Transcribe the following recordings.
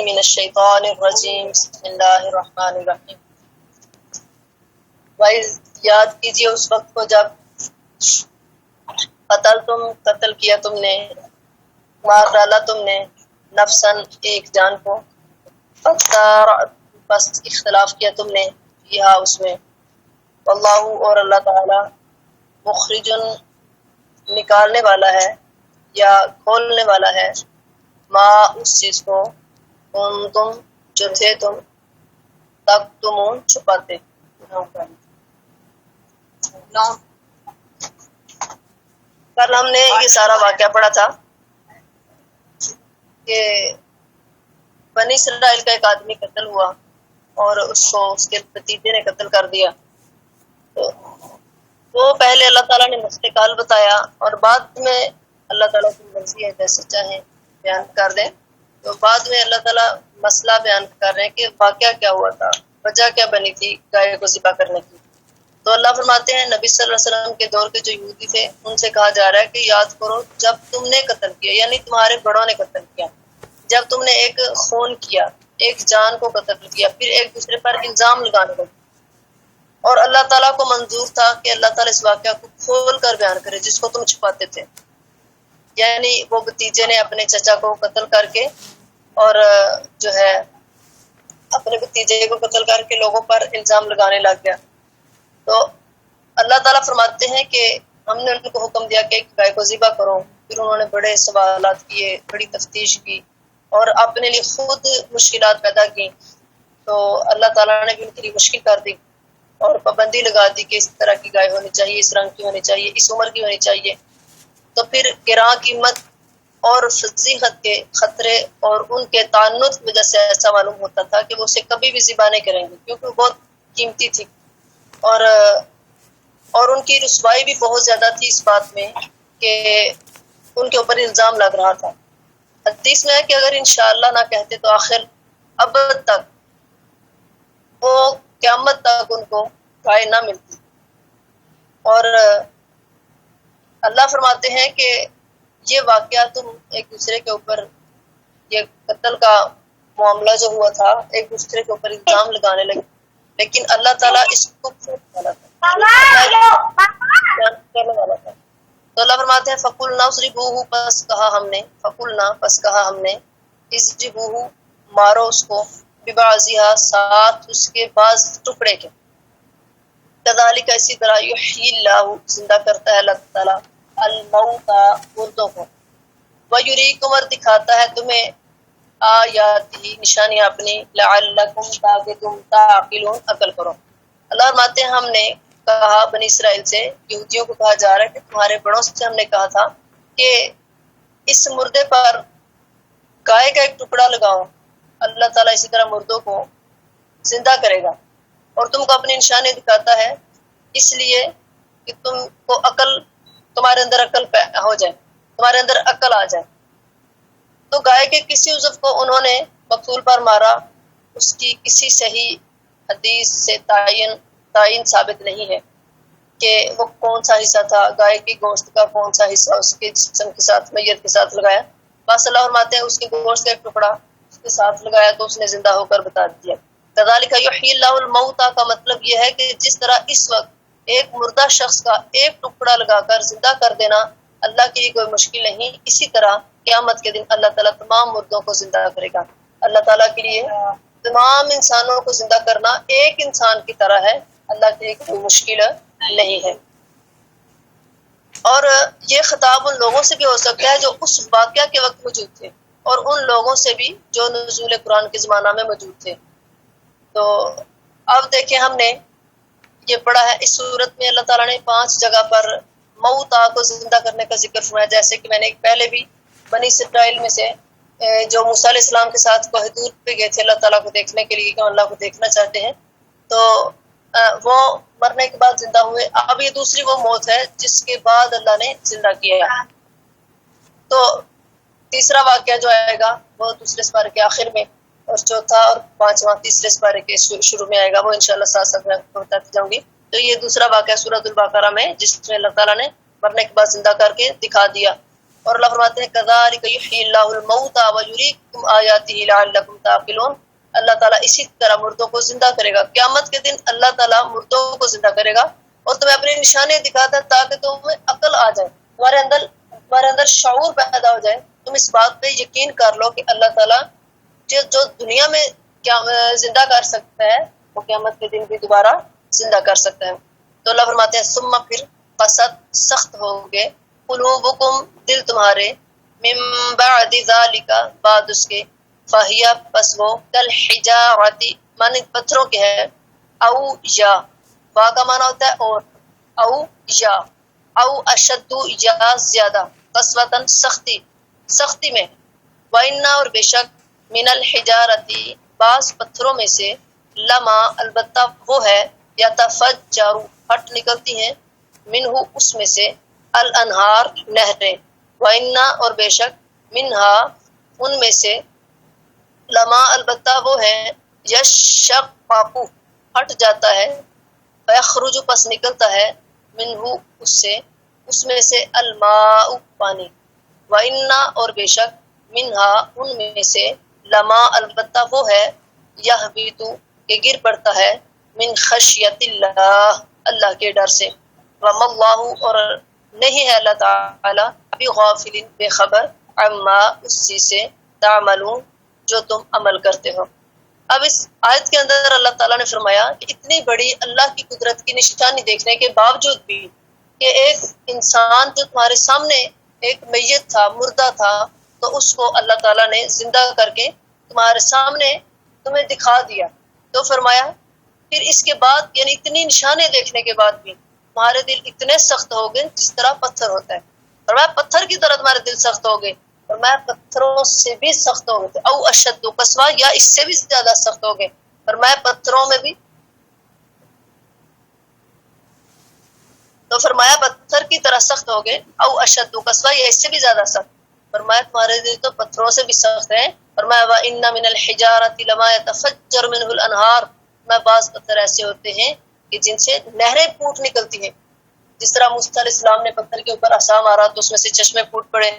من الشیطان الرجیم بسم اللہ الرحمن الرحیم۔ یاد کیجیے اس وقت کو جب قتل کیا تم نے، مار ڈالا تم نے، نفسن ایک جان کو، بس اختلاف کیا تم نے یہاں اس میں، واللہ اور اللہ تعالی مخرجن نکالنے والا ہے یا کھولنے والا ہے، ما اس چیز کو تم جو تھے تم تک تم چھپاتے۔ کل ہم نے یہ سارا واقعہ پڑھا تھا کہ بنی اسرائیل کا ایک آدمی قتل ہوا اور اس کو اس کے بھتیجے نے قتل کر دیا۔ تو وہ پہلے اللہ تعالیٰ نے مسئلہ کال بتایا اور بعد میں اللہ تعالیٰ کی مرضی ہے جیسے چاہیں بیان کر دیں، تو بعد میں اللہ تعالیٰ مسئلہ بیان کر رہے ہیں کہ واقعہ کیا ہوا تھا، وجہ کیا بنی تھی گائے کو ذبح کرنے کی۔ تو اللہ فرماتے ہیں نبی صلی اللہ علیہ وسلم کے دور کے جو یہودی تھے ان سے کہا جا رہا ہے کہ یاد کرو جب تم نے قتل کیا، یعنی تمہارے بڑوں نے قتل کیا، جب تم نے ایک خون کیا، ایک جان کو قتل کیا، پھر ایک دوسرے پر الزام لگانے لگے، اور اللہ تعالیٰ کو منظور تھا کہ اللہ تعالیٰ اس واقعہ کو کھول کر بیان کرے جس کو تم چھپاتے تھے۔ یعنی وہ بھتیجے نے اپنے چچا کو قتل کر کے اور جو ہے اپنے بھتیجے کو قتل کر کے لوگوں پر الزام لگانے لگ گیا۔ تو اللہ تعالیٰ فرماتے ہیں کہ ہم نے ان کو حکم دیا کہ ایک گائے کو ذبح کرو، پھر انہوں نے بڑے سوالات کیے، بڑی تفتیش کی اور اپنے لیے خود مشکلات پیدا کی، تو اللہ تعالیٰ نے بھی ان کے لیے مشکل کر دی اور پابندی لگا دی کہ اس طرح کی گائے ہونی چاہیے، اس رنگ کی ہونی چاہیے، اس عمر کی ہونی چاہیے۔ تو پھر گراں قیمت اور فضیحت کے خطرے اور ان کے تعنت کی وجہ سے ایسا معلوم ہوتا تھا کہ وہ اسے کبھی بھی ذبح نہیں کریں گے کیونکہ وہ بہت قیمتی تھی، اور ان کی رسوائی بھی بہت زیادہ تھی اس بات میں کہ ان کے اوپر الزام لگ رہا تھا۔ حدیث میں ہے کہ اگر انشاءاللہ نہ کہتے تو آخر ابد تک وہ قیامت تک ان کو گائے نہ ملتی۔ اور اللہ فرماتے ہیں کہ یہ واقعہ تم ایک دوسرے کے اوپر، یہ قتل کا معاملہ جو ہوا تھا ایک دوسرے کے اوپر الزام لگانے لگے، لیکن اللہ تعالیٰ اس کو کرنے والا تھا۔ تو اللہ فرماتے ہیں فَقُلْنَا اضْرِبُوهُ پس کہا ہم نے، فَقُلْنَا پس کہا ہم نے، اضْرِبُوهُ مارو اس کو، بِبَعْضِهَا ساتھ اس کے بعض ٹکڑے کے، كَذَلِكَ اسی طرح يُحْيِي اللَّهُ زندہ کرتا ہے اللہ تعالیٰ الموتى مردوں کو، وَيُرِيكُمْ اور دکھاتا ہے تمہیں آیاتہ نشانیاں اپنی، لعلکم تاکہ تم تعقلون عقل کرو۔ اللہ فرماتے ہیں ہم نے کہا بنی اسرائیل سے، یہودیوں کو کہا جا رہا ہے کہ تمہارے بڑوں سے ہم نے کہا تھا کہ اس مردے پر گائے کا ایک ٹکڑا لگاؤ، اللہ تعالیٰ اسی طرح مردوں کو زندہ کرے گا اور تم کو اپنی نشانی دکھاتا ہے اس لیے کہ تم کو عقل، تمہارے اندر عقل ہو جائے، تمہارے اندر عقل آ جائے۔ تو گائے کے کسی عضو کو انہوں نے مقتول پر مارا، اس کی کسی صحیح حدیث سے تعین ثابت نہیں ہے کہ وہ کون سا حصہ تھا، گائے کی گوشت کا کون سا حصہ اس کے جسم کے ساتھ، میت کے ساتھ لگایا۔ بس اللہ فرماتے ہیں اس کے گوشت کا ایک ٹکڑا اس کے ساتھ لگایا تو اس نے زندہ ہو کر بتا دیا۔ كَذَلِكَ يُحْيِي اللَّهُ الْمَوْتَى کا مطلب یہ ہے کہ جس طرح اس وقت ایک مردہ شخص کا ایک ٹکڑا لگا کر زندہ کر دینا اللہ کے لیے کوئی مشکل نہیں، اسی طرح قیامت کے دن اللہ تعالیٰ تمام مردوں کو زندہ کرے گا۔ اللہ تعالیٰ کے لیے تمام انسانوں کو زندہ کرنا ایک انسان کی طرح ہے، اللہ کے لیے کوئی مشکل نہیں ہے۔ اور یہ خطاب ان لوگوں سے بھی ہو سکتا ہے جو اس واقعہ کے وقت موجود تھے اور ان لوگوں سے بھی جو نزول قرآن کے زمانہ میں موجود تھے۔ تو اب دیکھیں ہم نے یہ پڑھا ہے اس صورت میں اللہ تعالیٰ نے 5 جگہ پر موتا کو زندہ کرنے کا ذکر فرمایا، جیسے کہ میں نے پہلے بھی بنی اسرائیل میں سے جو موسیٰ علیہ السلام کے ساتھ کوہ طور پہ گئے تھے اللہ تعالیٰ کو دیکھنے کے لیے کہ اللہ کو دیکھنا چاہتے ہیں، تو وہ مرنے کے بعد زندہ ہوئے۔ اب یہ دوسری وہ موت ہے جس کے بعد اللہ نے زندہ کیا۔ تو تیسرا واقعہ جو آئے گا وہ دوسرے سپارے کے آخر میں، اور چوتھا اور پانچواں تیسرے سپارے کے شروع میں آئے گا، وہ انشاءاللہ ساتھ ساتھ میں بتاتی جاؤں گی۔ تو یہ دوسرا واقعہ سورۃ البقرہ میں جس میں اللہ تعالیٰ نے مرنے کے بعد زندہ کر کے دکھا دیا۔ اور اللہ فرماتے ہیں کذالک یحیی اللہ الموتى ویریکم آیاتہ لعلکم تعقلون، اللہ تعالیٰ اسی طرح مردوں کو زندہ کرے گا، قیامت کے دن اللہ تعالیٰ مردوں کو زندہ کرے گا اور تمہیں اپنی نشانیاں دکھاتا ہے تاکہ تمہیں عقل آ جائے، تمہارے اندر شعور پیدا ہو جائے، تم اس بات پہ یقین کر لو کہ اللہ تعالیٰ جو دنیا میں زندہ کر سکتا ہے وہ قیامت کے دن بھی دوبارہ زندہ کر سکتا ہے۔ تو اللہ فرماتے ہیں ثم پھر قست سخت ہو گے قلوبکم دل تمہارے من بعد ذالک بعد اس کے فہیا پس وہ کل حجارتی معنی پتھروں کے ہے، او یا وا کا معنی ہوتا ہے اور، او یا او اشد یا زیادہ، قسوتاً سختی میں، وَإِنَّا اور بے شک من الحجارتی بعض پتھروں میں سے، لما البتہ وہ ہے، یتفجر پھٹ نکلتی ہیں، منہ اس میں سے، الانہار نہریں، وَإِنَّا اور بے شک منہا ان میں سے، لما البتہ وہ ہے، یشقق پھٹ جاتا ہے، فیخرج پس نکلتا ہے، منہ اس میں سے الماء پانی، وَإِنَّا اور بے شک منہا ان میں سے، لما البتہ وہ ہے، یہبط کہ گر پڑتا ہے، من خشیت اللہ اللہ کے ڈر سے، وما اللہ اور نہیں ہے اللہ تعالی بغافل بے خبر، عما اس چیز سے، تعملون جو تم عمل کرتے ہو۔ اب اس آیت کے اندر اللہ تعالیٰ نے فرمایا کہ اتنی بڑی اللہ کی قدرت کی نشانی دیکھنے کے باوجود بھی کہ ایک انسان جو تمہارے سامنے ایک میت تھا، مردہ تھا، تو اس کو اللہ تعالیٰ نے زندہ کر کے تمہارے سامنے تمہیں دکھا دیا، تو فرمایا پھر اس کے بعد یعنی اتنی نشانیں دیکھنے کے بعد بھی تمہارے دل اتنے سخت ہو گئے جس طرح پتھر ہوتا ہے، فرمایا پتھر کی طرح تمہارے دل سخت ہو گئے، فرمایا پتھروں سے بھی سخت ہو گئے، او اشد قسوہ یا اس سے بھی زیادہ سخت ہو گئے، فرمایا پتھروں میں بھی، تو فرمایا پتھر کی طرح سخت ہو گئے، او اشد قسوہ یا اس سے بھی زیادہ سخت، فرمایا تمہارے دل تو پتھروں سے بھی سخت ہیں، فرمایا وَإِنَّ مِنَ الْحِجَارَةِ لَمَا يَتَفَجَّرُ مِنْهُ الْأَنْهَارُ، میں بعض پتھر ایسے ہوتے ہیں کہ جن سے نہریں پھوٹ نکلتی ہیں، جس طرح موسیٰ علیہ السلام نے پتھر کے اوپر عصا مارا تو اس میں سے چشمے پھوٹ پڑے،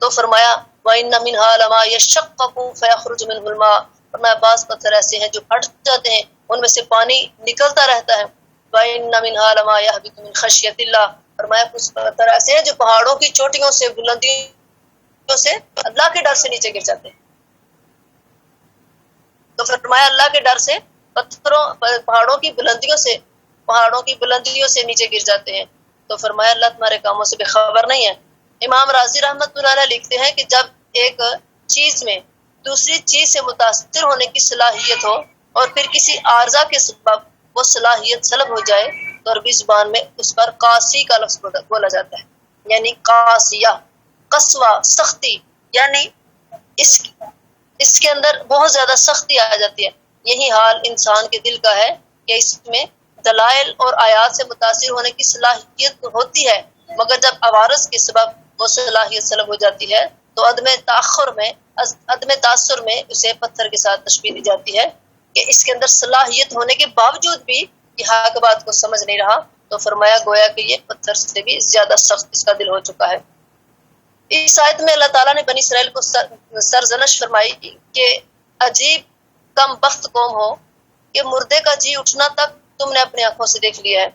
تو فرمایا وَإِنَّ مِنْهَا لَمَا يَشَّقَّقُ فَيَخْرُجُ مِنْهُ الْمَاءُ، فرمایا بعض پتھر ایسے ہیں جو پھٹ جاتے ہیں، ان میں سے پانی نکلتا رہتا ہے، وَإِنَّ مِنْهَا لَمَا يَهْبِطُ مِنْ خَشْيَةِ اللَّهِ، فرمایا کچھ پتھر ایسے ہیں جو پہاڑوں کی چوٹیوں سے بلندیوں سے اللہ کے ڈر سے نیچے گر جاتے ہیں، تو فرمایا اللہ کے ڈر سے پہاڑوں کی بلندیوں سے نیچے گر جاتے ہیں، تو فرمایا اللہ تمہارے کاموں سے بے خبر نہیں ہے۔ امام راضی رحمت اللہ علیہ لکھتے ہیں کہ جب ایک چیز میں دوسری چیز سے متاثر ہونے کی صلاحیت ہو اور پھر کسی عارضہ کے سبب وہ صلاحیت سلب ہو جائے تو عربی زبان میں اس پر قاسی کا لفظ بولا جاتا ہے، یعنی قاسیہ، قسوہ، سختی، یعنی اس کے اندر بہت زیادہ سختی آ جاتی ہے۔ یہی حال انسان کے دل کا ہے کہ اس میں دلائل اور آیات سے متاثر ہونے کی صلاحیت ہوتی ہے، مگر جب عوارض کے سبب وہ صلاحیت سلب ہو جاتی ہے تو عدم تاثر میں اسے پتھر کے ساتھ تشبیہ دی جاتی ہے کہ اس کے اندر صلاحیت ہونے کے باوجود بھی یہ حق بات کو سمجھ نہیں رہا، تو فرمایا گویا کہ یہ پتھر سے بھی زیادہ سخت اس کا دل ہو چکا ہے۔ اس آیت میں اللہ تعالیٰ نے بنی اسرائیل کو سرزنش فرمائی کہ عجیب کم بخت قوم ہو کہ مردے کا جی اٹھنا تک تم نے اپنی آنکھوں سے دیکھ لیا ہے،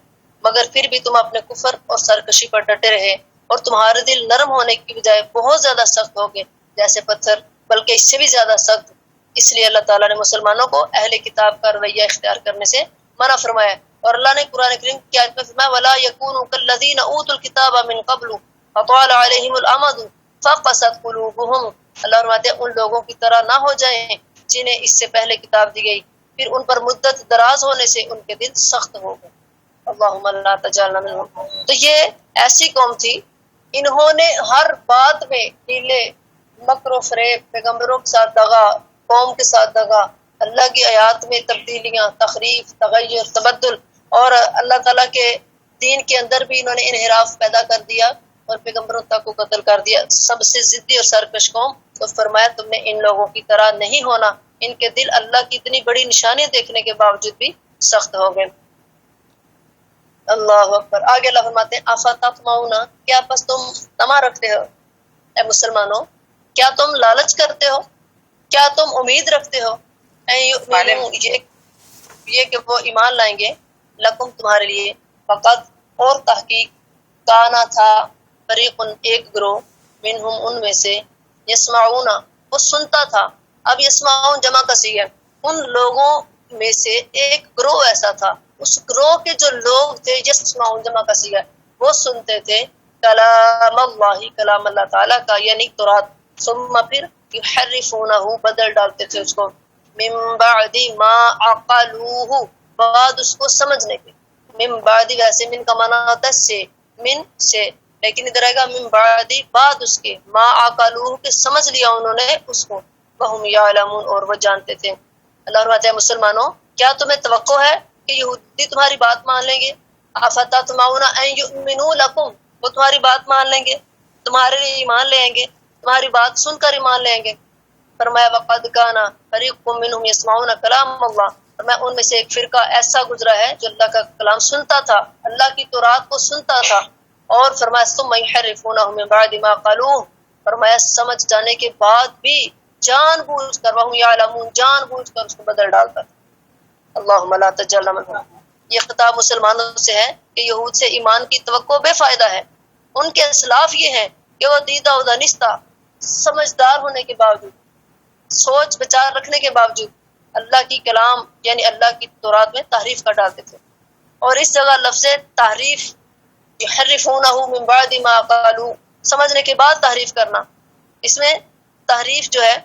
مگر پھر بھی تم اپنے کفر اور سرکشی پر ڈٹے رہے اور تمہارے دل نرم ہونے کی بجائے بہت زیادہ سخت ہو گئے جیسے پتھر، بلکہ اس سے بھی زیادہ سخت۔ اس لیے اللہ تعالیٰ نے مسلمانوں کو اہل کتاب کا رویہ اختیار کرنے سے منع فرمایا، اور اللہ نے قرآن کریم کی آیت میں فرمایا وَلَا يَكُونُوا كَالَّذِينَ أُوتُوا الْكِتَابَ مِنْ قَبْلُ فَطَالَ عَلَيْهِمُ الْأَمَدُ فَقَسَتْ قُلُوبُهُمْ، اللہ فرماتے ہیں ان لوگوں کی طرح نہ ہو جائیں جنہیں اس سے پہلے کتاب دی گئی، پھر ان پر مدت دراز ہونے سے ان کے دل سخت ہو گئے، اللہم لا تجعلنا منہم۔ تو یہ ایسی قوم تھی، انہوں نے ہر بات میں ہیلے، مکر و فریب، پیغمبروں کے ساتھ دغا، قوم کے ساتھ دغا، اللہ کی آیات میں تبدیلیاں، تخریف، تغیر، تبدل، اور اللہ تعالیٰ کے دین کے اندر بھی انہوں نے انحراف پیدا کر دیا اور پیغمبروں تک کو قتل کر دیا، سب سے ضدی اور سرکش قوم۔ تو فرمایا تم نے ان لوگوں کی طرح نہیں ہونا، ان کے دل اللہ کی اتنی بڑی نشانیاں دیکھنے کے باوجود بھی سخت ہو گئے۔ اللہ اکبر۔ آگے اللہ فرماتے ہیں آفاتطمعون، کیا پس تم طمع رکھتے ہو، اے مسلمانوں کیا تم لالچ کرتے ہو، کیا تم امید رکھتے ہو یہ کہ وہ ایمان لائیں گے، لکم تمہارے لیے، فقط اور تحقیق، کانا تھا، فریق ایک گروہ، منہم ان میں سے، یسمعون وہ سنتا تھا، اب یسمعون جمع کا صیغہ ہے، ان لوگوں میں سے ایک گروہ ایسا تھا، اس گروہ کے جو لوگ تھے، یسمعون جمع کا صیغہ ہے، وہ سنتے تھے کلام اللہ، کلام اللہ تعالیٰ کا، یعنی تورات، ثم پھر یحرفونہ بدل ڈالتے تھے اس کو، من بعد ما عقلوہ بعد اس کو سمجھنے کے، من بعد ویسے من کا معنی ہوتا ہے سے، من سے، لیکن ادھر آئے گا من بعد بعد اس کے، ما عقلوہ کے سمجھ لیا انہوں نے اس کو، وہم یعلمون اور وہ جانتے تھے۔ اللہ فرماتے ہیں مسلمانوں کیا تمہیں توقع ہے کہ یہودی تمہاری بات مان لیں گے؟ افتطمعون ان یؤمنوا لکم، وہ تمہاری بات مان لیں گے، تمہارے لیے ایمان لے آئیں گے، تمہاری بات سن کر ایمان لے آئیں گے۔ فرمایا وقد کان فریق منهم یسمعون کلام اللہ، فرمایا ان میں سے ایک فرقہ ایسا گزرا ہے جو اللہ کا کلام سنتا تھا، اللہ کی تورات کو سنتا تھا، اور فرمایا ثم یحرفونہ من بعد ما قالوہ، فرمایا سمجھ جانے کے بعد بھی جان بوجھ کر، وہم یعلمون جان بوجھ کر اس کو بدل ڈالتا تھا۔ اللہم لا تجعلنا منهم۔ یہ خطاب مسلمانوں سے ہے کہ یہود سے ایمان کی توقع بے فائدہ ہے، ان کے اسلاف یہ ہیں کہ وہ دیدہ و دانستہ، سمجھدار ہونے کے باوجود، سوچ بچار رکھنے کے باوجود اللہ کی کلام یعنی اللہ کی تورات میں تحریف کر ڈالتے تھے۔ اور اس جگہ لفظ تحریف یحرفونہ من بعد ما قالوا، سمجھنے کے بعد تحریف کرنا، اس میں تحریف جو ہے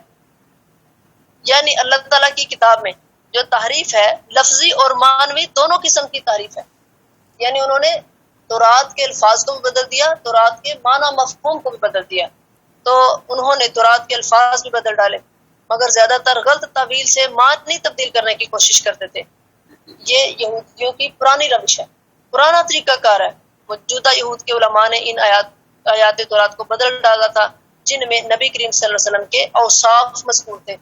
یعنی اللہ تعالیٰ کی کتاب میں جو تحریف ہے لفظی اور معنوی دونوں قسم کی تحریف ہے، یعنی انہوں نے تورات کے الفاظ کو بھی بدل دیا، تورات کے معنی مفہوم کو بھی بدل دیا، تو انہوں نے تورات کے الفاظ بھی بدل ڈالے، مگر زیادہ تر غلط تعویل سے معنی تبدیل کرنے کی کوشش کرتے تھے۔ یہ یہودیوں کی پرانی روش ہے، پرانا طریقہ کار ہے۔ موجودہ یہود کے علماء نے ان آیات تورات کو بدل ڈالا تھا جن میں نبی کریم صلی اللہ علیہ وسلم کے اوصاف مذکور تھے۔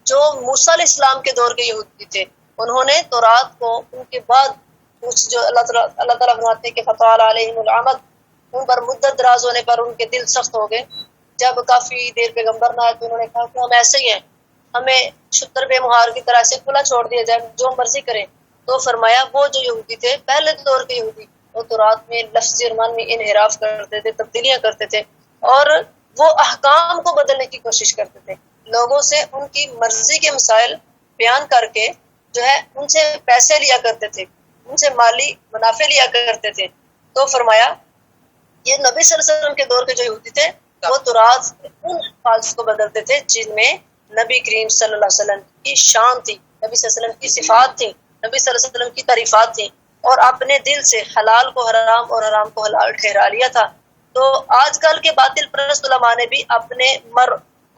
جو موسیٰ علیہ السلام کے دور کے یہودی تھے انہوں نے تورات کو ان کے بعد کچھ جو اللہ تعالیٰ فرماتے ہیں کہ فطال علیہم العمد، ان پر مدت دراز ہونے پر ان کے دل سخت ہو گئے، جب کافی دیر پیغمبر نہ آئے تو انہوں نے کہا کہ ہم ایسے ہی ہیں، ہمیں شتر بے مہار کی طرح سے کھلا چھوڑ دیا جائے، جو مرضی کریں۔ تو فرمایا وہ جو یہودی تھے پہلے دور کے یہودی، وہ تورات میں لفظی اور معنوی انحراف کرتے تھے، تبدیلیاں کرتے تھے، اور وہ احکام کو بدلنے کی کوشش کرتے تھے، لوگوں سے ان کی مرضی کے مسائل بیان کر کے جو ہے ان سے پیسے لیا کرتے تھے، ان سے مالی منافع لیا کرتے تھے۔ تو فرمایا یہ نبی صلی اللہ علیہ وسلم کے دور کے جو یہودی تھے وہ تورات ان الفاظ کو بدلتے تھے جن میں نبی کریم صلی اللہ علیہ وسلم کی شان تھی، نبی صلی اللہ علیہ وسلم کی صفات تھی، نبی صلی اللہ علیہ وسلم کی تعریفات تھیں، اور اپنے دل سے حلال کو حرام اور حرام کو حلال ٹھہرا لیا تھا۔ تو آج کل کے باطل پرست علماء نے بھی اپنے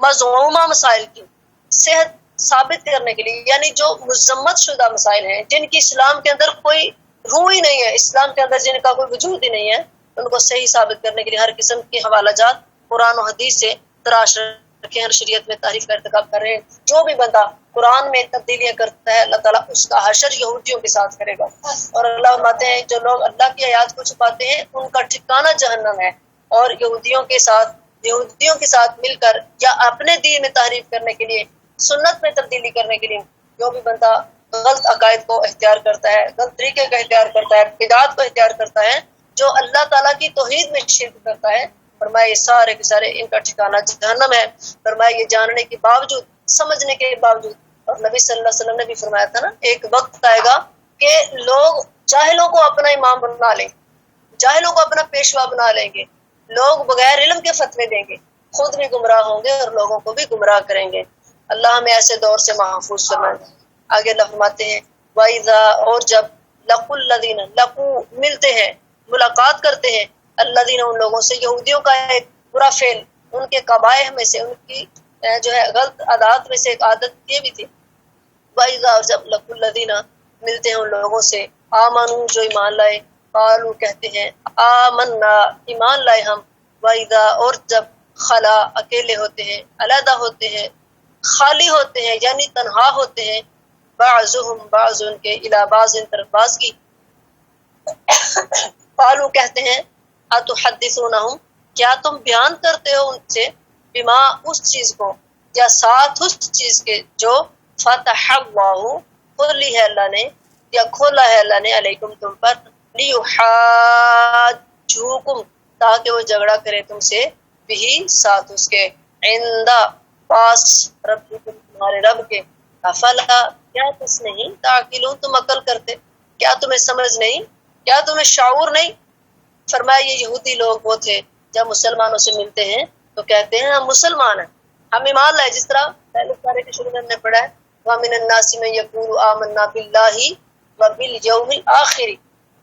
مذمومہ مسائل کی صحت ثابت کرنے کے لیے، یعنی جو مذمت شدہ مسائل ہیں جن کی اسلام کے اندر کوئی روح ہی نہیں ہے، اسلام کے اندر جن کا کوئی وجود ہی نہیں ہے، ان کو صحیح ثابت کرنے کے لیے ہر قسم کے حوالہ جات قرآن و حدیث سے تراش رکھے ہیں، شریعت میں تحریف کا ارتکاب کر رہے ہیں۔ جو بھی بندہ قرآن میں تبدیلیاں کرتا ہے اللہ تعالیٰ اس کا حشر یہودیوں کے ساتھ کرے گا، اور اللہ فرماتے ہیں جو لوگ اللہ کی آیات کو چھپاتے ہیں ان کا ٹھکانہ جہنم ہے، اور یہودیوں کے ساتھ مل کر یا اپنے دین میں تحریف کرنے کے لیے، سنت میں تبدیلی کرنے کے لیے جو بھی بندہ غلط عقائد کو اختیار کرتا ہے، غلط طریقے کا اختیار کرتا ہے، بدعات کو اختیار کرتا ہے، جو اللہ تعالیٰ کی توحید میں شرک کرتا ہے، فرمایا یہ سارے کے سارے ان کا ٹھکانہ جہنم ہے۔ فرمایا یہ جاننے کے باوجود، سمجھنے کے باوجود، اور نبی صلی اللہ علیہ وسلم نے بھی فرمایا تھا نا ایک وقت آئے گا کہ لوگ جاہلوں کو اپنا امام بنا لیں، جاہلوں کو اپنا پیشوا بنا لیں گے، لوگ بغیر علم کے فتوے دیں گے، خود بھی گمراہ ہوں گے اور لوگوں کو بھی گمراہ کریں گے۔ اللہ ہمیں ایسے دور سے محفوظ فرمائے۔ آگے اللہ فرماتے ہیں وَإِذَا، اور جب لَقُوا الَّذِينَ، لَقُوا ملتے ہیں، ملاقات کرتے ہیں، الَّذِينَ ان لوگوں سے، یہودیوں کا ایک برا فعل، ان کے قبائح میں سے، ان کی جو ہے غلط عادات میں سے ایک عادت یہ بھی تھی، وَإِذَا، اور جب لَقُوا الَّذِينَ ملتے ہیں ان لوگوں سے، آمنوا جو ایمان لائے، قالوا کہتے ہیں، آمنا ایمان لائے ہم، وَإِذَا، اور جب خلا اکیلے ہوتے ہیں، علیحدہ ہوتے ہیں، خالی ہوتے ہیں یعنی تنہا ہوتے ہیں، بعضهم بعض ان کے الی بعض ان طرف بعض کی، قالوا کہتے ہیں، اتحدثونہم کیا تم بیان کرتے ہو ان سے بما اس چیز کو یا ساتھ اس چیز کے جو فتح اللہ کھولی ہے اللہ نے یا کھولا ہے اللہ نے علیکم تم پر لیحاجوکم تاکہ وہ جھگڑا کرے تم سے بھی ساتھ اس کے عندہ پاس ربکم تمہارے رب کے افلا کیا کچھ نہیں تعقلون تم عقل کرتے کیا تمہیں سمجھ نہیں کیا تمہیں شعور نہیں فرمایا یہ یہودی لوگ وہ تھے جب مسلمانوں سے ملتے ہیں تو کہتے ہیں ہم مسلمان ہیں ہم ایمان لائے جس طرح پہلے پارے کے شروع میں ہم نے پڑھا ہے وَمِنَ النَّاسِ مَن يَقُولُ آمَنَّا بِاللَّهِ وَبِالْيَوْمِ الْآخِرِ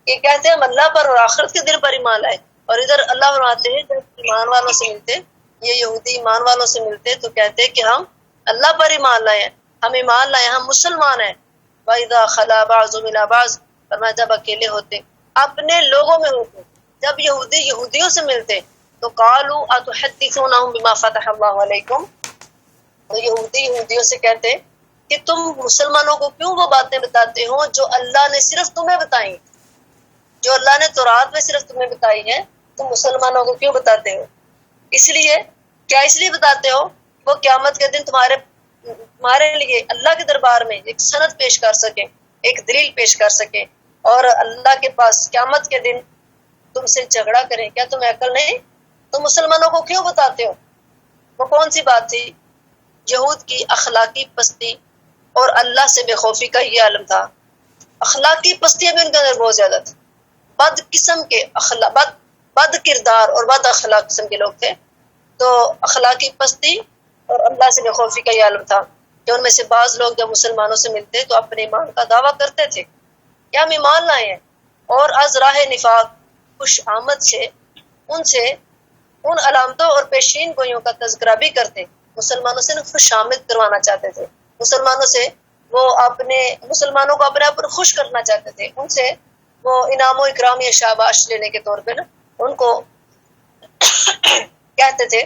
یہ کہتے ہیں ہم اللہ پر اور آخرت کے دن پر ایمان لائے اور ادھر اللہ فرماتے ہیں جب ایمان والوں سے ملتے یہ یہودی ایمان والوں سے ملتے تو کہتے ہیں کہ ہم اللہ پر ایمان لائے ہیں ہم ایمان لائے ہم مسلمان ہیں وَإِذَا خَلَا بَعْضُهُمْ إِلَىٰ بَعْضٍ فرمایا جب اکیلے ہوتے اپنے لوگوں میں ہوتے جب یہودی یہودیوں سے ملتے تو قالوا اتحدثونهم بما فتح اللہ علیکم تو یہودی یہودیوں سے کہتے کہ تم مسلمانوں کو کیوں وہ باتیں بتاتے ہو جو اللہ نے صرف تمہیں بتائی جو اللہ نے تورات میں صرف تمہیں بتائی ہے تم مسلمانوں کو کیوں بتاتے ہو اس لیے بتاتے ہو وہ قیامت کے دن تمہارے لیے اللہ کے دربار میں ایک سند پیش کر سکے ایک دلیل پیش کر سکے اور اللہ کے پاس قیامت کے دن تم سے جھگڑا کریں کیا تمہیں عقل نہیں تم مسلمانوں کو کیوں بتاتے ہو وہ کون سی بات تھی یہود کی اخلاقی پستی اور اللہ سے بے خوفی کا یہ عالم تھا اخلاقی پستی بھی ان کے اندر بہت زیادہ تھی بد قسم کے بد کردار اور بد اخلاق قسم کے لوگ تھے تو اخلاقی پستی اور اللہ سے بے خوفی کا یہ عالم تھا کہ ان میں سے بعض لوگ جب مسلمانوں سے ملتے تو اپنے ایمان کا دعویٰ کرتے تھے کہ ہم ایمان لائے ہیں اور از راہ نفاق خوش آمد سے ان علامتوں اور پیشین گوئیوں کا تذکرہ بھی کرتے مسلمانوں سے خوش آمد کروانا چاہتے تھے مسلمانوں سے وہ مسلمانوں کو اپنے آپ پر خوش کرنا چاہتے تھے ان سے وہ انعام و اکرام یا شاباش لینے کے طور پہ ان کو کہتے تھے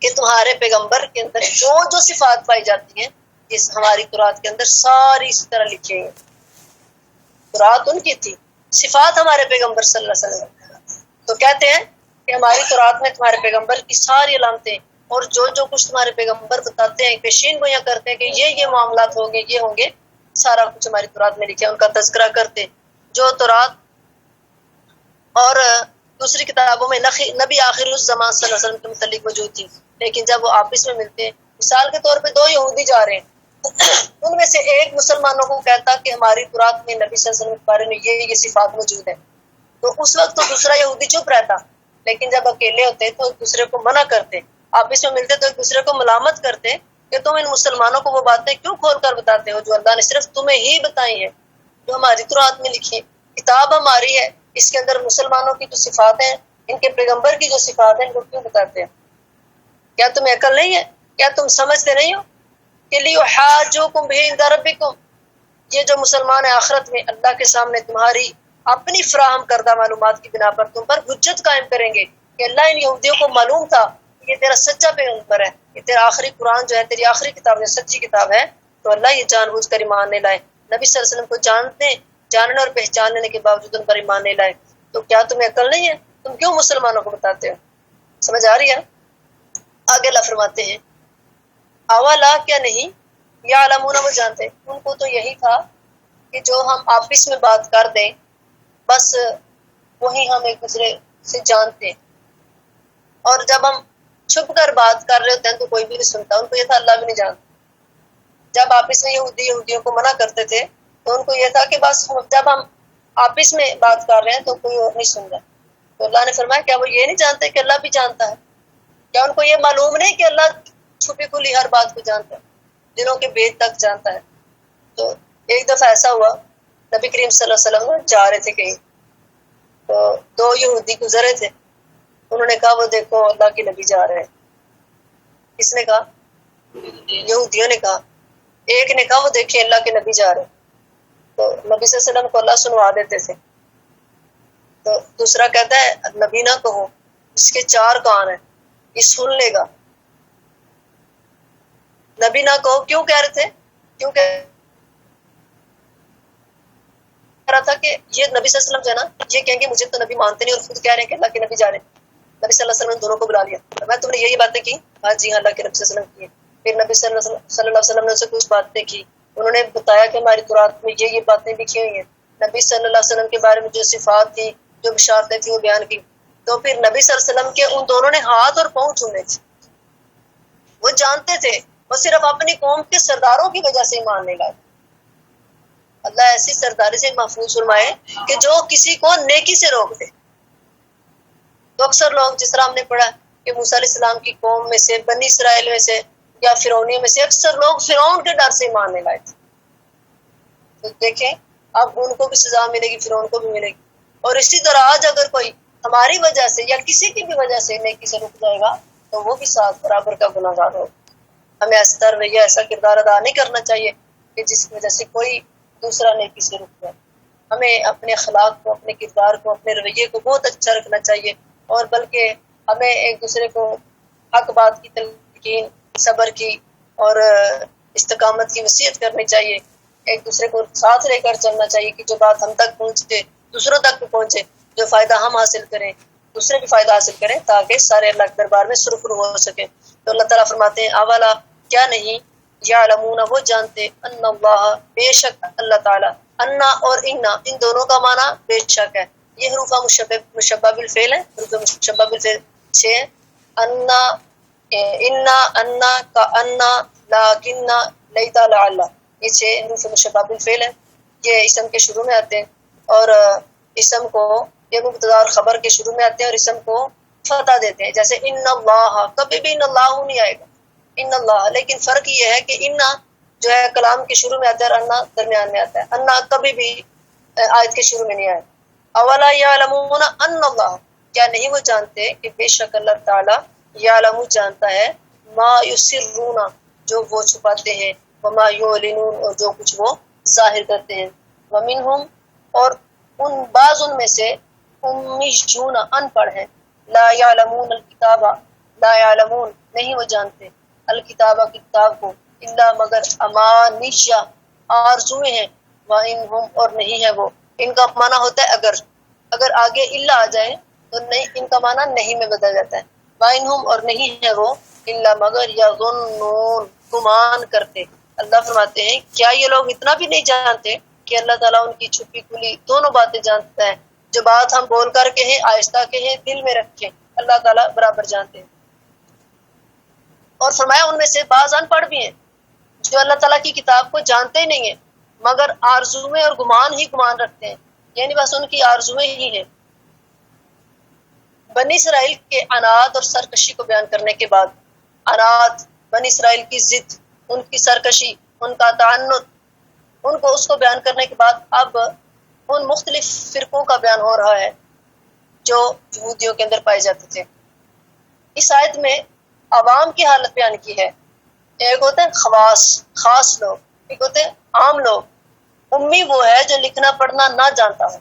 کہ تمہارے پیغمبر کے اندر جو صفات پائی جاتی ہیں اس ہماری تورات کے اندر ساری اسی طرح لکھی ہیں تورات ان کی تھی صفات ہمارے پیغمبر صلی اللہ علیہ وسلم تو کہتے ہیں کہ ہماری تورات میں تمہارے پیغمبر کی ساری علامتیں اور جو کچھ تمہارے پیغمبر بتاتے ہیں پیشین گوئیاں کرتے ہیں کہ یہ معاملات ہوں گے سارا کچھ ہماری تورات میں لکھا ہے ان کا تذکرہ کرتے جو تورات اور دوسری کتابوں میں نبی آخر الزمان صلی اللہ علیہ وسلم کے متعلق موجود تھی لیکن جب وہ آپس میں ملتے ہیں مثال کے طور پہ دو یہودی جا رہے ہیں ان میں سے ایک مسلمانوں کو کہتا کہ ہماری تورات میں نبی صلی اللہ علیہ وسلم کے بارے میں یہ صفات موجود ہے تو اس وقت تو دوسرا یہودی چپ رہتا لیکن جب اکیلے ہوتے تو ایک دوسرے کو منع کرتے آپس میں ملتے تو ایک دوسرے کو ملامت کرتے کہ تم ان مسلمانوں کو وہ باتیں کیوں کھول کر بتاتے ہو جو اللہ نے صرف تمہیں ہی بتائی ہیں جو ہماری تورات میں لکھی کتاب ہماری ہے اس کے اندر مسلمانوں کی جو صفات ہیں ان کے پیغمبر کی جو صفات ہیں وہ کیوں بتاتے ہیں کیا تمہیں عقل نہیں ہے کیا تم سمجھتے نہیں ہو کہ لیحاجوکم بہ عند ربکم یہ جو مسلمان ہیں آخرت میں اللہ کے سامنے تمہاری اپنی فراہم کردہ معلومات کی بنا پر تم پر حجت قائم کریں گے کہ اللہ ان یہودیوں کو معلوم تھا یہ تیرا سچا پیغمبر ہے یہ تیرا آخری قرآن جو ہے تیری آخری کتاب جو سچی کتاب ہے تو اللہ یہ جان بوجھ کر ایمان نہیں لائے نبی صلی اللہ علیہ وسلم کو جاننے اور پہچان لینے کے باوجود ان پر ایمان نہیں لائے تو کیا تمہیں عقل نہیں ہے تم کیوں مسلمانوں کو بتاتے ہو سمجھ آ رہی ہے آگے اللہ فرماتے ہیں اولا کیا نہیں یا علمون وہ جانتے ان کو تو یہی تھا کہ جو ہم آپس میں بات کر دیں بس وہی ہم ایک دوسرے سے جانتے ہیں اور جب ہم چھپ کر بات کر رہے ہوتے ہیں تو کوئی بھی نہیں سنتا ان کو یہ تھا اللہ بھی نہیں جانتا جب آپس میں یہودیوں کو منع کرتے تھے تو ان کو یہ تھا کہ بس جب ہم آپس میں بات کر رہے ہیں تو کوئی اور نہیں سن رہا تو اللہ نے فرمایا کیا وہ یہ نہیں جانتے کہ اللہ بھی جانتا ہے کیا ان کو یہ معلوم نہیں کہ اللہ چھپی کھلی ہر بات کو جانتا ہے دلوں کے بید تک جانتا ہے تو ایک دفعہ ایسا ہوا نبی کریم صلی اللہ علیہ وسلم جا رہے تھے کہیں تو دو یہودی گزرے تھے انہوں نے کہا وہ دیکھو اللہ کے نبی جا رہے ہیں کس نے کہا یہودیوں نے کہا ایک نے کہا وہ دیکھیں اللہ کے نبی جا رہے ہیں تو نبی صلی اللہ علیہ وسلم کو اللہ سنوا دیتے تھے تو دوسرا کہتا ہے نبی نہ کہو اس کے 4 کان ہیں یہ سن لے گا نبی نہ کہو کیوں کہہ رہے تھے کیوں کہہ رہا تھا کہ یہ نبی صلی اللہ علیہ وسلم جو ہے نا یہ کہیں گے مجھے تو نبی مانتے نہیں اور خود کہہ رہے ہیں کہ اللہ کے نبی جا رہے ہیں نبی صلی اللہ علیہ وسلم نے دونوں کو بلا لیا، میں تم نے یہی باتیں کی؟ ہاں جی ہاں، اللہ کے نبی صلی اللہ علیہ وسلم کی۔ پھر نبی صلی اللہ علیہ وسلم نے اسے کچھ باتیں کی، انہوں نے بتایا کہ ہماری تورات میں یہ باتیں لکھی ہوئی ہیں۔ نبی صلی اللہ علیہ وسلم کے بارے میں جو صفات تھی، جو بشارتیں تھیں، وہ بیان کی۔ تو پھر نبی صلی اللہ علیہ وسلم کے ان دونوں نے ہاتھ اور پاؤں چھونے تھے، وہ جانتے تھے، وہ صرف اپنی قوم کے سرداروں کی وجہ سے ماننے لگے۔ اللہ ایسی سرداری سے محفوظ فرمائے کہ جو کسی کو نیکی سے روک دے۔ تو اکثر لوگ، جس طرح ہم نے پڑھا کہ موسیٰ علیہ السلام کی قوم میں سے، بنی اسرائیل میں سے یا فرعونیوں میں سے اکثر لوگ فرعون کے ڈر سے ماننے لائے تھے۔ تو دیکھیں اب ان کو بھی سزا ملے گی، فرعون کو بھی ملے گی۔ اور اسی طرح آج اگر کوئی ہماری وجہ سے یا کسی کی بھی وجہ سے نیکی سے رک جائے گا تو وہ بھی ساتھ برابر کا گناہ گار ہوگا۔ ہمیں ایسا رویہ، ایسا کردار ادا نہیں کرنا چاہیے کہ جس کی وجہ سے کوئی دوسرا نیکی سے رک جائے۔ ہمیں اپنے اخلاق کو، اپنے کردار کو، اپنے رویے کو بہت اچھا رکھنا چاہیے، اور بلکہ ہمیں ایک دوسرے کو حق بات کی تلقین، صبر کی اور استقامت کی وصیت کرنی چاہیے۔ ایک دوسرے کو ساتھ لے کر چلنا چاہیے کہ جو بات ہم تک پہنچے دوسروں تک بھی پہنچے، جو فائدہ ہم حاصل کریں دوسرے بھی فائدہ حاصل کریں، تاکہ سارے اللہ کے دربار میں سرخرو ہو سکے۔ تو اللہ تعالیٰ فرماتے ہیں اولا کیا نہیں، یعلمون وہ جانتے، ان اللہ بے شک اللہ تعالیٰ، انا اور انا ان دونوں کا معنی بے شک ہے۔ یہ حروف مشبہ بالفعل ہے، حروف مشبہ بالفعل 6 ہیں، انا، انا، انا کا انا، لاکنہ، لیتا، لعل، یہ 6 حروف مشبہ بالفعل ہے۔ یہ اسم کے شروع میں آتے ہیں، اور اسم کو، یہ مبتدا اور خبر کے شروع میں آتے ہیں اور اسم کو فتح دیتے ہیں۔ جیسے ان اللہ، کبھی بھی ان اللہ نہیں آئے گا، ان اللہ، لیکن فرق یہ ہے کہ انا جو ہے کلام کے شروع میں آتا ہے اور انا درمیان میں آتا ہے۔ انا کبھی بھی آیت کے شروع میں نہیں آیا۔ اولا یعلمون ان اللہ، کیا نہیں وہ جانتے کہ بے شک اللہ تعالیٰ یعلم جانتا ہے، ما یسرون جو وہ چھپاتے ہیں، وما یعلنون اور جو کچھ وہ ظاہر کرتے ہیں۔ ومنہم اور ان بعض ان میں سے امیون ان پڑھ ہیں، لا یعلمون الکتاب، لا یعلمون نہیں وہ جانتے، الکتاب کتاب کو، الا مگر امانیہ آرزویں ہیں، وانہم اور نہیں ہے وہ، ان کا معنی ہوتا ہے اگر آگے الا آ جائے تو نہیں، ان کا معنی نہیں میں بدل جاتا ہے۔ وانہم اور نہیں ہے وہ، الا مگر یظنون گمان کرتے۔ اللہ فرماتے ہیں کیا یہ لوگ اتنا بھی نہیں جانتے کہ اللہ تعالیٰ ان کی چھپی کھلی دونوں باتیں جانتا ہے، جو بات ہم بول کر کہیں، آہستہ کہیں، دل میں رکھیں، اللہ تعالیٰ برابر جانتے ہیں۔ اور فرمایا ان میں سے بعض ان پڑھ بھی ہیں جو اللہ تعالیٰ کی کتاب کو جانتے ہی نہیں ہیں، مگر آرزویں اور گمان ہی گمان رکھتے ہیں، یعنی بس ان کی آرزویں ہی ہیں۔ بنی اسرائیل کے عناد اور سرکشی کو بیان کرنے کے بعد، عناد، بنی اسرائیل کی ضد، ان کی سرکشی، ان کا تعنت، ان کو اس کو بیان کرنے کے بعد اب ان مختلف فرقوں کا بیان ہو رہا ہے جو یہودیوں کے اندر پائے جاتے تھے۔ اس آیت میں عوام کی حالت بیان کی ہے، ایک ہوتے ہیں خواص، خاص لوگ، ایک ہوتے ہیں عام لوگ۔ امی وہ ہے جو لکھنا پڑھنا نہ جانتا ہے،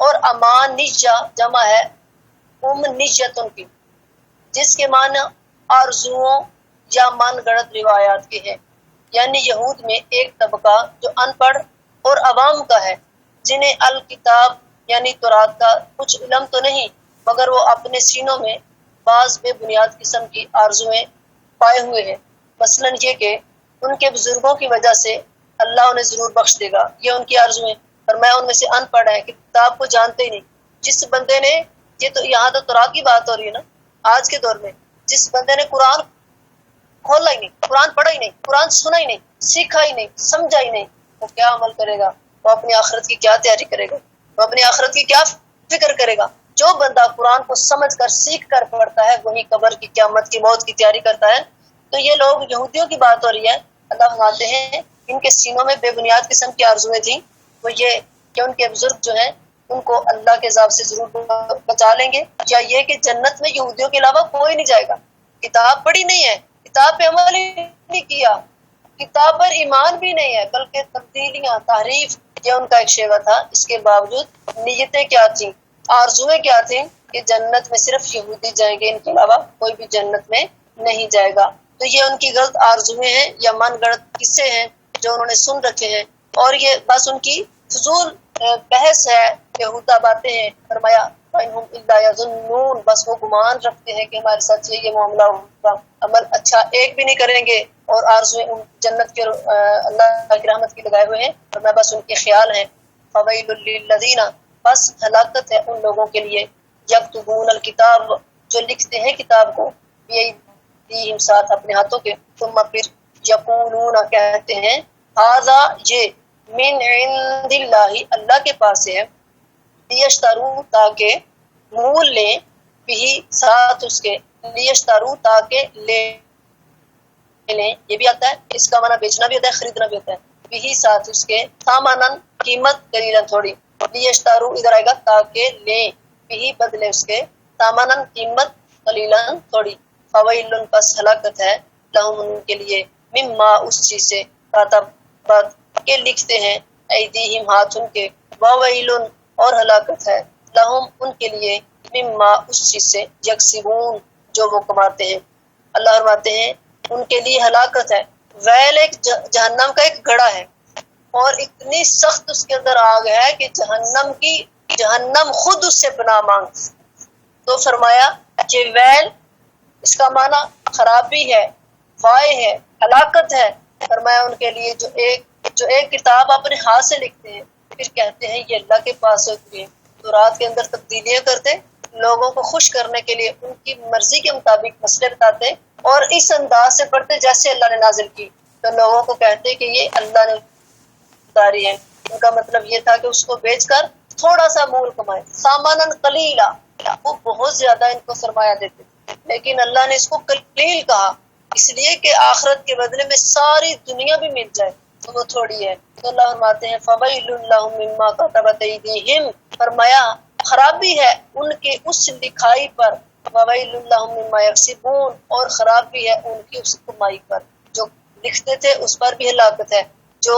اور امانیہ جمع ہے امنیتن کی، جس کے معنی آرزوؤں یا من گڑت روایات کے ہیں۔ یعنی یہود میں ایک طبقہ جو ان پڑھ اور عوام کا ہے، جنہیں الکتاب یعنی تورات کا کچھ علم تو نہیں، مگر وہ اپنے سینوں میں بعض بے بنیاد قسم کی آرزویں پائے ہوئے ہیں، مثلا یہ کہ ان کے بزرگوں کی وجہ سے اللہ انہیں ضرور بخش دے گا، یہ ان کی آرزویں۔ اور میں ان میں سے ان پڑھ ہے کہ کتاب کو جانتے ہی نہیں۔ جس بندے نے، یہ تو یہاں تو تورات کی بات ہو رہی ہے نا، آج کے دور میں جس بندے نے قرآن کھولا ہی نہیں، قرآن پڑھا ہی نہیں، قرآن سنا ہی نہیں، سیکھا ہی نہیں، سمجھا ہی نہیں، وہ کیا عمل کرے گا؟ وہ اپنی آخرت کی کیا تیاری کرے گا؟ وہ اپنی آخرت کی کیا فکر کرے گا؟ جو بندہ قرآن کو سمجھ کر سیکھ کر پڑھتا ہے وہی قبر کی، قیامت کی، موت کی تیاری کرتا ہے۔ تو یہ لوگ یہودیوں کی بات ہو رہی ہے۔ اللہ فرماتے ہیں ان کے سینوں میں بے بنیاد قسم کی آرزویں تھیں، وہ یہ کہ ان کے بزرگ جو ہیں ان کو اللہ کے عذاب سے ضرور بچا لیں گے، یا یہ کہ جنت میں یہودیوں کے علاوہ کوئی نہیں جائے گا۔ کتاب پڑھی نہیں ہے، کتاب پہ عمل ہی نہیں کیا، کتاب پر ایمان بھی نہیں ہے، بلکہ تبدیلیاں، تحریف، یہ ان کا ایک شیوہ تھا۔ اس کے باوجود نیتیں کیا تھیں، آرزویں کیا تھیں کہ جنت میں صرف یہودی جائیں گے، ان کے علاوہ کوئی بھی جنت میں نہیں جائے گا۔ تو یہ ان کی غلط آرزویں ہیں یا من گڑت قصے ہیں جو انہوں نے سن رکھے ہیں، اور یہ بس ان کی فضول بحث ہے، بیہودہ باتیں ہیں۔ فرمایا فَإِنْهُمْ إِلَّا يَظُنُّونَ، بس وہ گمان رکھتے ہیں کہ ہمارے ساتھ یہ معاملہ ہوگا، عمل اچھا ایک بھی نہیں کریں گے اور آرزویں ان جنت کے اللہ کی رحمت کی لگائے ہوئے ہیں اور میں بس ان کے خیال ہیں۔ فَوَيْلٌ لِّلَّذِينَ، بس ہلاکت ہے ان لوگوں کے لیے، یکتبون الکتاب، جو لکھتے ہیں کتاب کو، بِأَیْدِیہِم، ساتھ اپنے ہاتھوں کے، ثم پھر یقولون، کہتے ہیں، ھذا، یہ، من عند اللہ، اللہ کے پاس سے ہے، لیشترو، تاکہ مول لیں، بھی، ساتھ اس کے، لیشترو، تاکہ لے لیں، یہ بھی آتا ہے، اس کا معنی بیچنا بھی ہوتا ہے، خریدنا بھی ہوتا ہے، بھی، ساتھ اس کے، ثمناً، قیمت، قلیلاً، تھوڑی، لیشترو ادھر آئے گا تاکہ لیں، بھی، بدلے اس کے، ثمناً، قیمت، قلیلاً، تھوڑی، فویل، پس ہلاکت ہے، لہم، ان کے لیے، مما، اس چیز سے، کتبت، کے لکھتے ہیں، ایدیہم، ہاتھ ان کے، وویل، اور ہلاکت ہے، لہم، ان کے لیے، مما، اس چیز سے، یکسبون، جو وہ کماتے ہیں۔ اللہ فرماتے ہیں ان کے لیے ہلاکت ہے۔ ویل ایک جہنم کا ایک گڑھا ہے اور اتنی سخت اس کے اندر آگ ہے کہ جہنم خود اس سے پناہ مانگ۔ تو فرمایا کہ ویل، اس کا معنی خرابی ہے، وائے ہے، ہلاکت ہے۔ فرمایا ان کے لیے جو ایک کتاب اپنے ہاتھ سے لکھتے ہیں، پھر کہتے ہیں یہ اللہ کے پاس ہوتی ہے، تو رات کے اندر تبدیلیاں کرتے، لوگوں کو خوش کرنے کے لیے ان کی مرضی کے مطابق مسئلے بتاتے اور اس انداز سے پڑھتے جیسے اللہ نے نازل کی، تو لوگوں کو کہتے کہ یہ اللہ نے اتاری ہے۔ ان کا مطلب یہ تھا کہ اس کو بیچ کر تھوڑا سا مول کمائے، سامانن قلیلا، وہ بہت زیادہ ان کو سرمایہ دیتے تھے، لیکن اللہ نے اس کو قلیل کہا، اس لیے کہ آخرت کے بدلے میں ساری دنیا بھی مل جائے تو وہ تھوڑی ہے۔ تو اللہ فرماتے ہیں فَوَيْلٌ لَّهُم مِّمَّا كَتَبَتْ أَيْدِيهِمْ، فرمایا خرابی ہے ان کے اس لکھائی پر، وَوَيْلٌ لَّهُم مِّمَّا يَكْسِبُونَ، اور خرابی ہے ان کی اس کمائی پر، جو لکھتے تھے اس پر بھی ہلاکت ہے، جو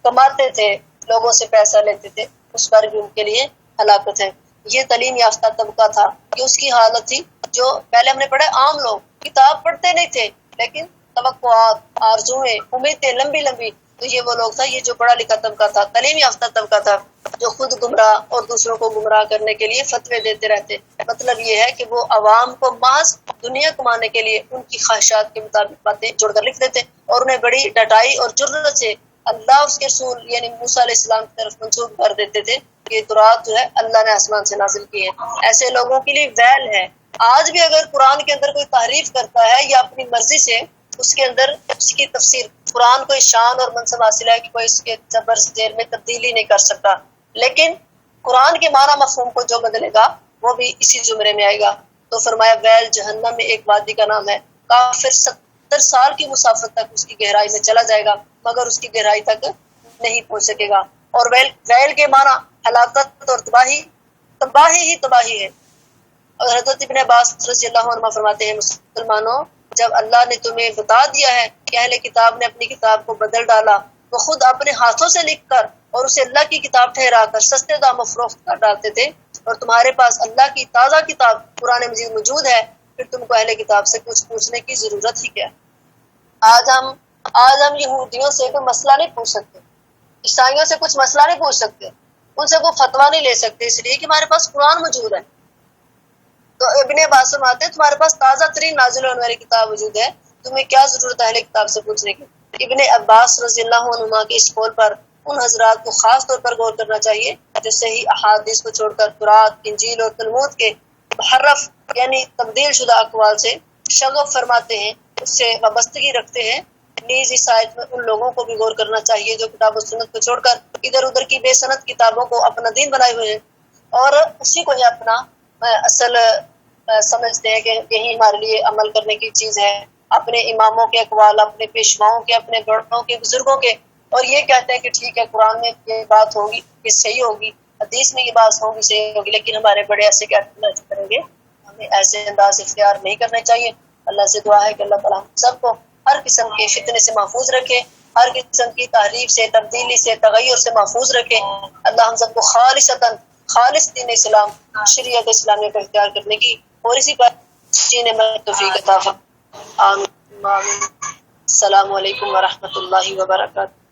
کماتے تھے، لوگوں سے پیسہ لیتے تھے، اس پر بھی ان کے لیے ہلاکت ہے۔ یہ تعلیم یافتہ طبقہ تھا، یہ اس کی حالت تھی جو پہلے ہم نے پڑھا، عام لوگ کتاب پڑھتے نہیں تھے لیکن توقعات، آرزویں، امیدیں لمبی لمبی، تو یہ وہ لوگ تھا، یہ جو پڑھا لکھا طبقہ تھا، تعلیم یافتہ طبقہ تھا، جو خود گمراہ اور دوسروں کو گمراہ کرنے کے لیے فتوے دیتے رہتے۔ مطلب یہ ہے کہ وہ عوام کو محض دنیا کمانے کے لیے ان کی خواہشات کے مطابق باتیں جوڑ کر لکھ دیتے اور انہیں بڑی ڈٹائی اور جرأت سے اللہ، اس کے رسول یعنی موسیٰ علیہ السلام کی طرف منسوب کر دیتے تھے کہ تورات جو ہے اللہ نے آسمان سے نازل کی ہے۔ ایسے لوگوں کے لیے ویل ہے۔ آج بھی اگر قرآن کے اندر کوئی تحریف کرتا ہے یا اپنی مرضی سے اس کے اندر اس کی تفسیر، قرآن کو شان اور منصب حاصل ہے کہ کوئی اس کے زبر زیر میں تبدیلی نہیں کر سکتا، لیکن قرآن کے معنی مفہوم کو جو بدلے گا وہ بھی اسی زمرے میں آئے گا۔ تو فرمایا ویل جہنم میں ایک وادی کا نام ہے، کافر 70 سال کی مسافت تک اس کی گہرائی میں چلا جائے گا مگر اس کی گہرائی تک نہیں پہنچ سکے گا۔ اور ویل کے معنی ہلاکت اور تباہی ہے۔ اور حضرت ابن عباس رضی اللہ عنہ فرماتے ہیں مسلمانوں، جب اللہ نے تمہیں بتا دیا ہے کہ اہل کتاب نے اپنی کتاب کو بدل ڈالا، وہ خود اپنے ہاتھوں سے لکھ کر اور اسے اللہ کی کتاب ٹھہرا کر سستے داموں فروخت کر ڈالتے تھے، اور تمہارے پاس اللہ کی تازہ کتاب قرآن مجید موجود ہے، پھر تم کو اہل کتاب سے کچھ پوچھنے کی ضرورت ہی کیا؟ آج ہم یہودیوں سے کوئی مسئلہ نہیں پوچھ سکتے، عیسائیوں سے کچھ مسئلہ نہیں پوچھ سکتے، ان سے کوئی فتویٰ نہیں لے سکتے، اس لیے کہ ہمارے پاس قرآن موجود ہے۔ تو ابن عباس فرماتے ہیں تمہارے پاس تازہ ترین نازل ہونے والی کتاب موجود ہے، تمہیں کیا ضرورت ہے اہل کتاب سے پوچھنے کی؟ ابن عباس رضی اللہ عنہما کے اس قول پر ان حضرات کو خاص طور پر غور کرنا چاہیے جو صحیح احادیث کو چھوڑ کر تورات، انجیل اور تلمود کے محرف یعنی تبدیل شدہ اقوال سے شغف فرماتے ہیں، اس سے وابستگی رکھتے ہیں۔ نیز اس آیت میں ان لوگوں کو بھی غور کرنا چاہیے جو کتاب و سنت کو چھوڑ کر ادھر ادھر کی بے سند کتابوں کو اپنا دین بنائے ہوئے ہیں اور اسی کو ہی اپنا اصل سمجھتے ہیں کہ یہی ہمارے لیے عمل کرنے کی چیز ہے، اپنے اماموں کے اقوال، اپنے پیشواؤں کے، اپنے بڑوں کے، بزرگوں کے، اور یہ کہتے ہیں کہ ٹھیک ہے قرآن میں یہ بات ہوگی، یہ صحیح ہوگی، حدیث میں یہ بات ہوگی، صحیح ہوگی، لیکن ہمارے بڑے ایسے کریں گے، ہمیں ایسے انداز اختیار نہیں کرنے چاہیے۔ اللہ سے دعا ہے کہ اللہ تعالیٰ ہم سب کو ہر قسم کے فتنے سے محفوظ رکھے، ہر قسم کی تحریف سے، تبدیلی سے، تغیر سے محفوظ رکھے۔ اللہ ہم سب کو خالص دین اسلام، شریعت اسلامیہ کو اختیار کرنے کی اور اسی پر جینے میں توفیق عطا فرمائے۔ آمین۔ السلام علیکم ورحمۃ اللہ وبرکاتہ۔